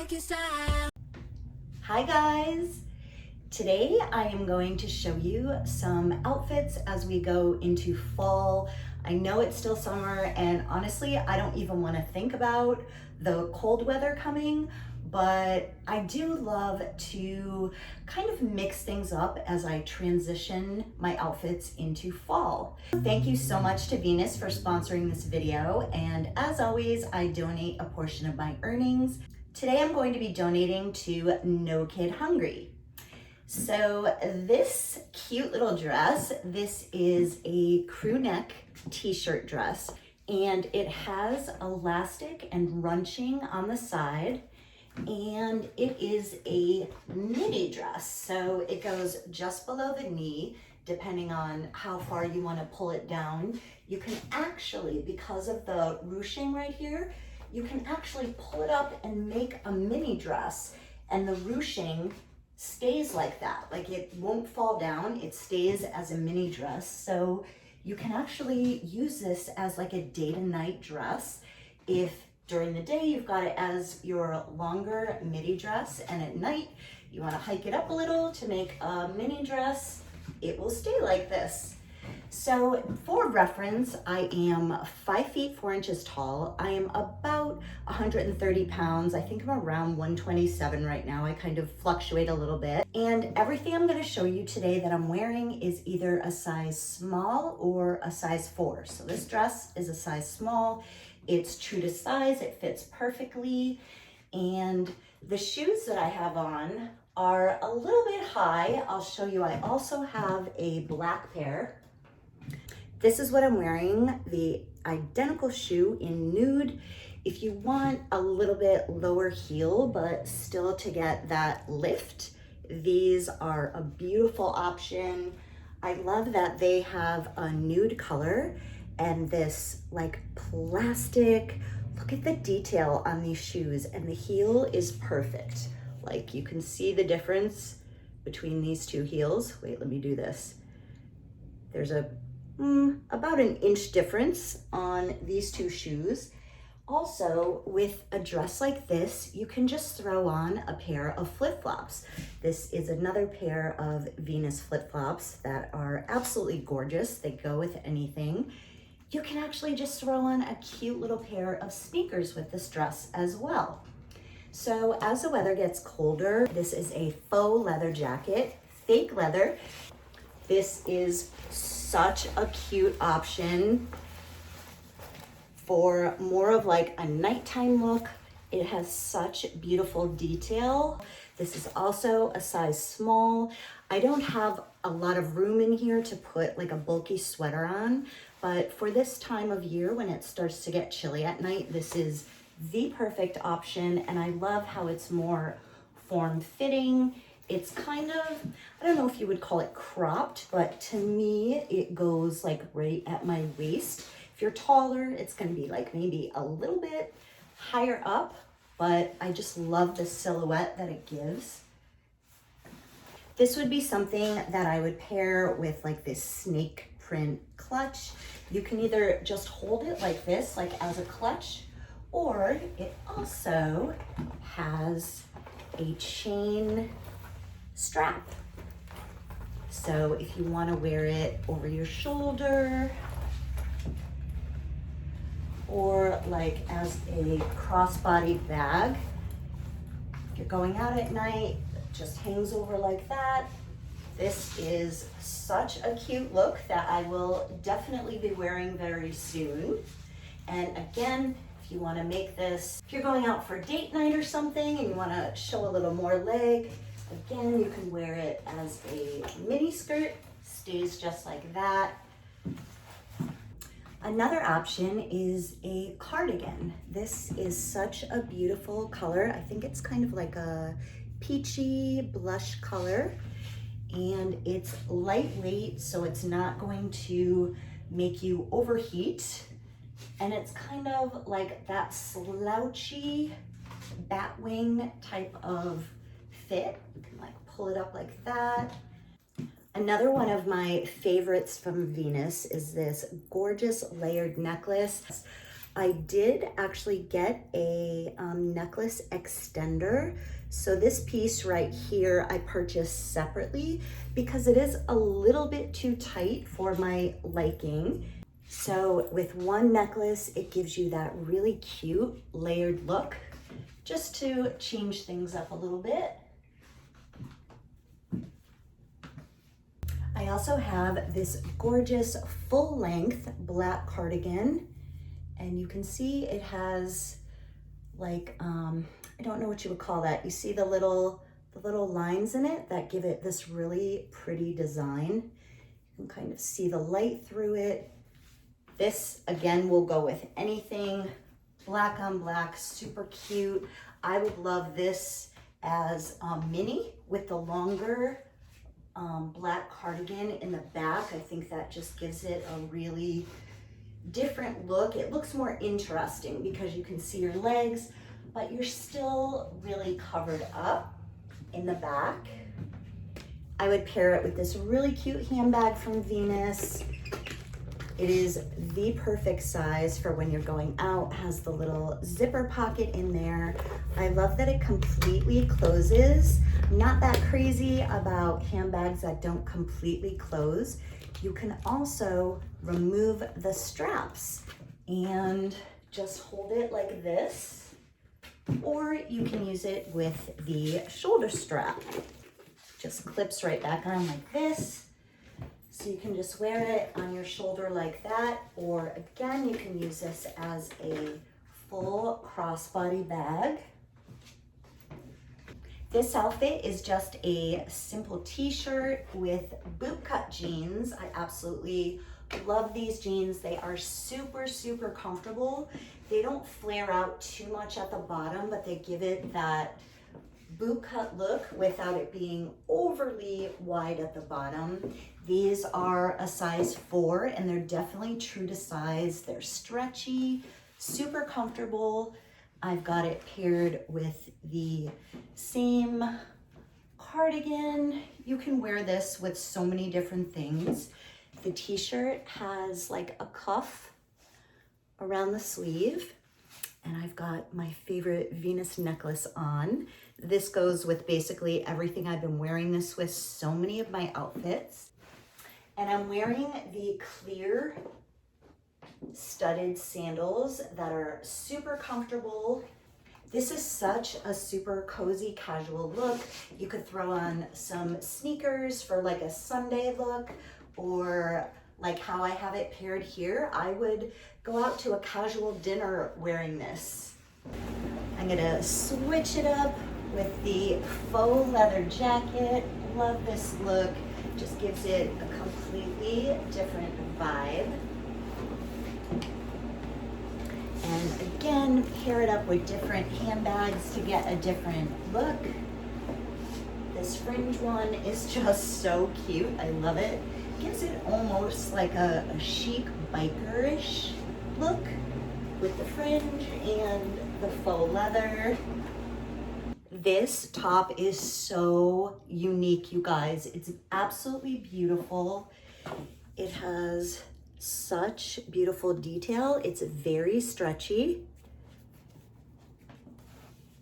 like your style. Hi guys! Today I am going to show you some outfits as we go into fall. I know it's still summer and honestly I don't even want to think about the cold weather coming, but I do love to kind of mix things up as I transition my outfits into fall. Thank you so much to Venus for sponsoring this video, and as always I donate a portion of my earnings. Today I'm going to be donating to No Kid Hungry. So this cute little dress, this is a crew neck t-shirt dress, and it has elastic and runching on the side, and it is a midi dress. So it goes just below the knee, depending on how far you want to pull it down. You can actually, because of the ruching right here, you can actually pull it up and make a mini dress, and the ruching stays like that. Like, it won't fall down, it stays as a mini dress. So you can actually use this as like a day to night dress. If during the day you've got it as your longer midi dress, and at night you want to hike it up a little to make a mini dress, it will stay like this. So for reference, I am 5 feet 4 inches tall. I am about 130 pounds. I think I'm around 127 right now. I kind of fluctuate a little bit. And everything I'm going to show you today that I'm wearing is either a size small or a size 4. So this dress is a size small. It's true to size. It fits perfectly. And the shoes that I have on are a little bit high. I'll show you. I also have a black pair. This is what I'm wearing, the identical shoe in nude. If you want a little bit lower heel, but still to get that lift, these are a beautiful option. I love that they have a nude color and this like plastic. Look at the detail on these shoes, and the heel is perfect. Like, you can see the difference between these two heels. Wait, let me do this. There's about an inch difference on these two shoes. Also, with a dress like this, you can just throw on a pair of flip-flops. This is another pair of Venus flip-flops that are absolutely gorgeous. They go with anything. You can actually just throw on a cute little pair of sneakers with this dress as well. So as the weather gets colder, this is a faux leather jacket, fake leather. This is such a cute option for more of like a nighttime look. It has such beautiful detail. This is also a size small. I don't have a lot of room in here to put like a bulky sweater on, but for this time of year when it starts to get chilly at night, this is the perfect option. And I love how it's more form-fitting. It's kind of, I don't know if you would call it cropped, but to me, it goes like right at my waist. If you're taller, it's gonna be like maybe a little bit higher up, but I just love the silhouette that it gives. This would be something that I would pair with like this snake print clutch. You can either just hold it like this, like as a clutch, or it also has a chain strap. So if you want to wear it over your shoulder or like as a crossbody bag, if you're going out at night, it just hangs over like that. This is such a cute look that I will definitely be wearing very soon. And again, if you want to make this, if you're going out for date night or something and you want to show a little more leg, again, you can wear it as a mini skirt, stays just like that. Another option is a cardigan. This is such a beautiful color. I think it's kind of like a peachy blush color, and it's lightweight, so it's not going to make you overheat. And it's kind of like that slouchy batwing type of fit. You can like pull it up like that. Another one of my favorites from Venus is this gorgeous layered necklace. I did actually get a necklace extender. So this piece right here, I purchased separately because it is a little bit too tight for my liking. So with one necklace, it gives you that really cute layered look, just to change things up a little bit. I also have this gorgeous full length black cardigan, and you can see it has like, I don't know what you would call that. You see the little lines in it that give it this really pretty design. You can kind of see the light through it. This again will go with anything, black on black, super cute. I would love this as a mini with the longer black cardigan in the back. I think that just gives it a really different look. It looks more interesting because you can see your legs, but you're still really covered up in the back. I would pair it with this really cute handbag from Venus. It is the perfect size for when you're going out. It has the little zipper pocket in there. I love that it completely closes. I'm not that crazy about handbags that don't completely close. You can also remove the straps and just hold it like this, or you can use it with the shoulder strap. Just clips right back on like this. So you can just wear it on your shoulder like that, or again, you can use this as a full crossbody bag. This outfit is just a simple t-shirt with bootcut jeans. I absolutely love these jeans. They are super, super comfortable. They don't flare out too much at the bottom, but they give it that bootcut look without it being overly wide at the bottom. These are a size 4 and they're definitely true to size. They're stretchy, super comfortable. I've got it paired with the same cardigan. You can wear this with so many different things. The t-shirt has like a cuff around the sleeve, and I've got my favorite Venus necklace on. This goes with basically everything. I've been wearing this with so many of my outfits. And I'm wearing the clear studded sandals that are super comfortable. This is such a super cozy casual look. You could throw on some sneakers for like a Sunday look, or like how I have it paired here. I would go out to a casual dinner wearing this. I'm gonna switch it up with the faux leather jacket. Love this look. Just gives it a completely different vibe. And again, pair it up with different handbags to get a different look. This fringe one is just so cute. I love it. Gives it almost like a chic biker-ish look with the fringe and the faux leather. This top is so unique, you guys. It's absolutely beautiful. It has such beautiful detail. It's very stretchy.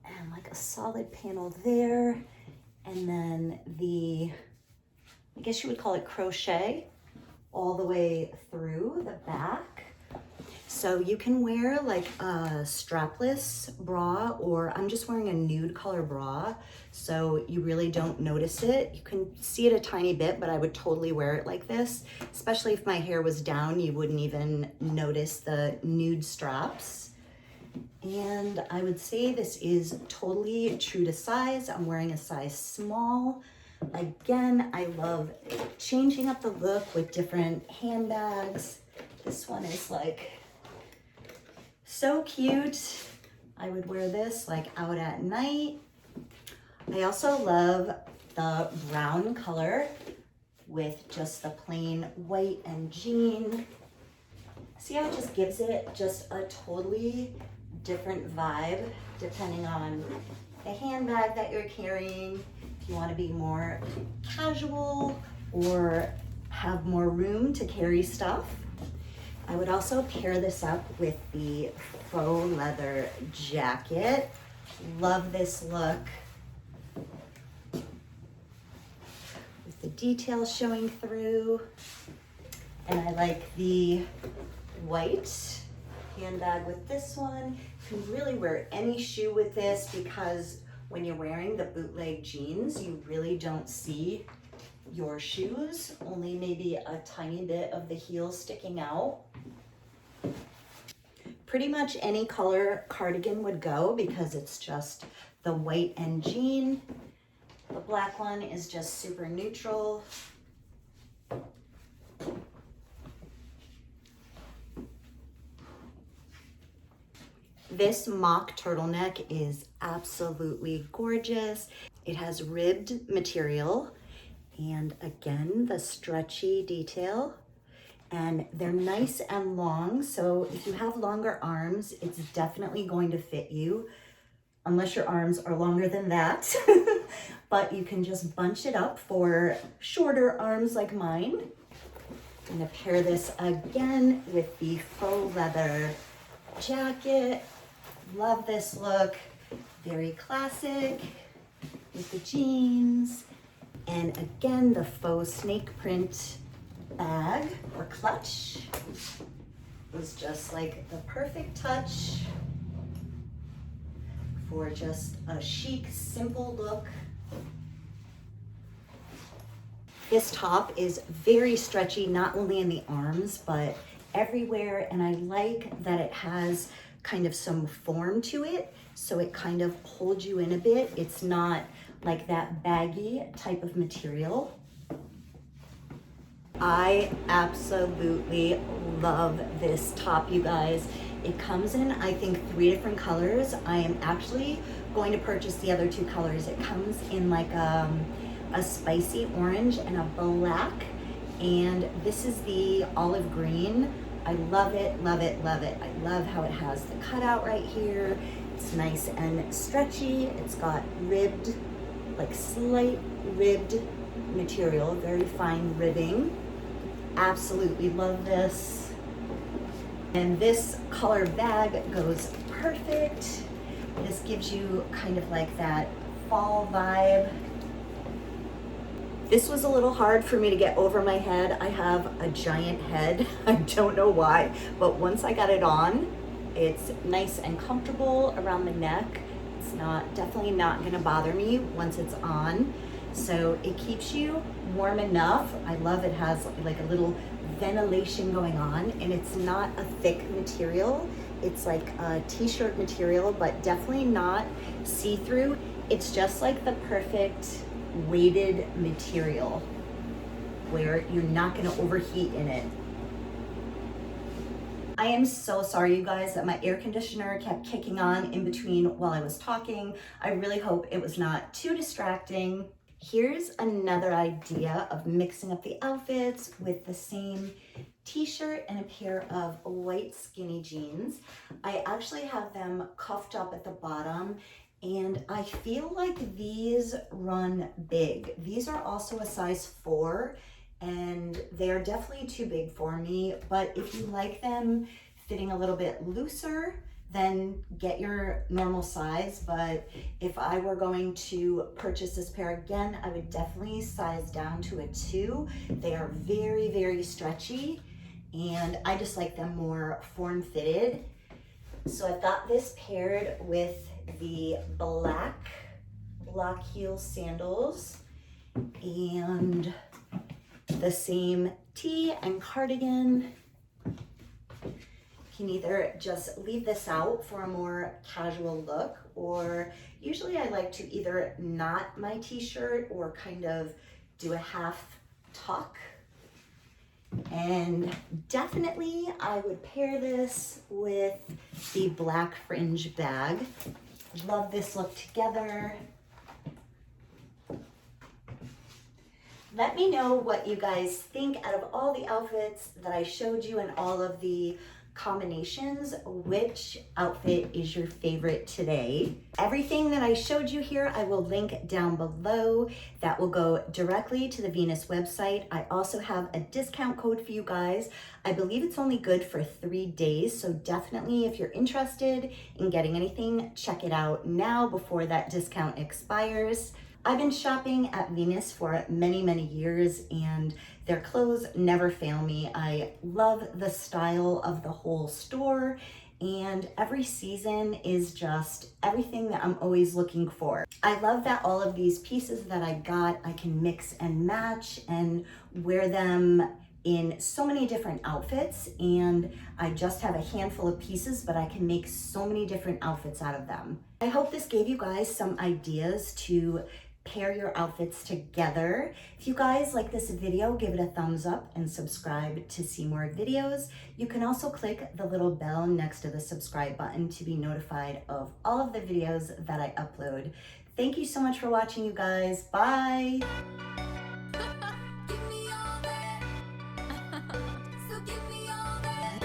And like a solid panel there. And then the, I guess you would call it crochet all the way through the back. So you can wear like a strapless bra, or I'm just wearing a nude color bra, so you really don't notice it. You can see it a tiny bit, but I would totally wear it like this, especially if my hair was down. You wouldn't even notice the nude straps. And I would say this is totally true to size. I'm wearing a size small. Again, I love changing up the look with different handbags. This one is like so cute. I would wear this like out at night. I also love the brown color with just the plain white and jean. See how it just gives it just a totally different vibe depending on the handbag that you're carrying. If you want to be more casual or have more room to carry stuff. I would also pair this up with the faux leather jacket. Love this look. With the details showing through. And I like the white handbag with this one. You can really wear any shoe with this because when you're wearing the bootleg jeans, you really don't see your shoes, only maybe a tiny bit of the heel sticking out. Pretty much any color cardigan would go because it's just the white and jean. The black one is just super neutral. This mock turtleneck is absolutely gorgeous. It has ribbed material and again, the stretchy detail. And they're nice and long, so if you have longer arms, it's definitely going to fit you, unless your arms are longer than that. But you can just bunch it up for shorter arms like mine. I'm gonna pair this again with the faux leather jacket. Love this look, very classic with the jeans. And again, the faux snake print bag or clutch is just like the perfect touch for just a chic, simple look. This top is very stretchy, not only in the arms, but everywhere. And I like that it has kind of some form to it, so it kind of holds you in a bit. It's not like that baggy type of material. I absolutely love this top, you guys. It comes in, I think, 3 different colors. I am actually going to purchase the other 2 colors. It comes in like a spicy orange and a black, and this is the olive green. I love it, love it, love it. I love how it has the cutout right here. It's nice and stretchy. It's got ribbed, like slight ribbed material, very fine ribbing. Absolutely love this. And this color bag goes perfect. This gives you kind of like that fall vibe. This was a little hard for me to get over my head. I have a giant head. I don't know why, but once I got it on, it's nice and comfortable around the neck. It's definitely not gonna bother me once it's on. So it keeps you warm enough. I love it has like a little ventilation going on, and it's not a thick material. It's like a t-shirt material, but definitely not see-through. It's just like the perfect weighted material where you're not gonna overheat in it. I am so sorry, you guys, that my air conditioner kept kicking on in between while I was talking. I really hope it was not too distracting. Here's another idea of mixing up the outfits with the same t-shirt and a pair of white skinny jeans. I actually have them cuffed up at the bottom, and I feel like these run big. These are also a size 4, and they're definitely too big for me, but if you like them fitting a little bit looser, then get your normal size. But if I were going to purchase this pair again, I would definitely size down to a 2. They are very, very stretchy, and I just like them more form-fitted. So I've got this paired with the black block heel sandals and the same tee and cardigan. You can either just leave this out for a more casual look, or usually I like to either knot my t-shirt or kind of do a half tuck. And definitely I would pair this with the black fringe bag. Love this look together. Let me know what you guys think out of all the outfits that I showed you and all of the combinations, which outfit is your favorite today. Everything that I showed you here, I will link down below. That will go directly to the Venus website. I also have a discount code for you guys. I believe it's only good for 3 days, so definitely if you're interested in getting anything, check it out now before that discount expires. I've been shopping at Venus for many, many years, and their clothes never fail me. I love the style of the whole store, and every season is just everything that I'm always looking for. I love that all of these pieces that I got, I can mix and match and wear them in so many different outfits, and I just have a handful of pieces, but I can make so many different outfits out of them. I hope this gave you guys some ideas to pair your outfits together. If you guys like this video, give it a thumbs up and subscribe to see more videos. You can also click the little bell next to the subscribe button to be notified of all of the videos that I upload. Thank you so much for watching, you guys. Bye.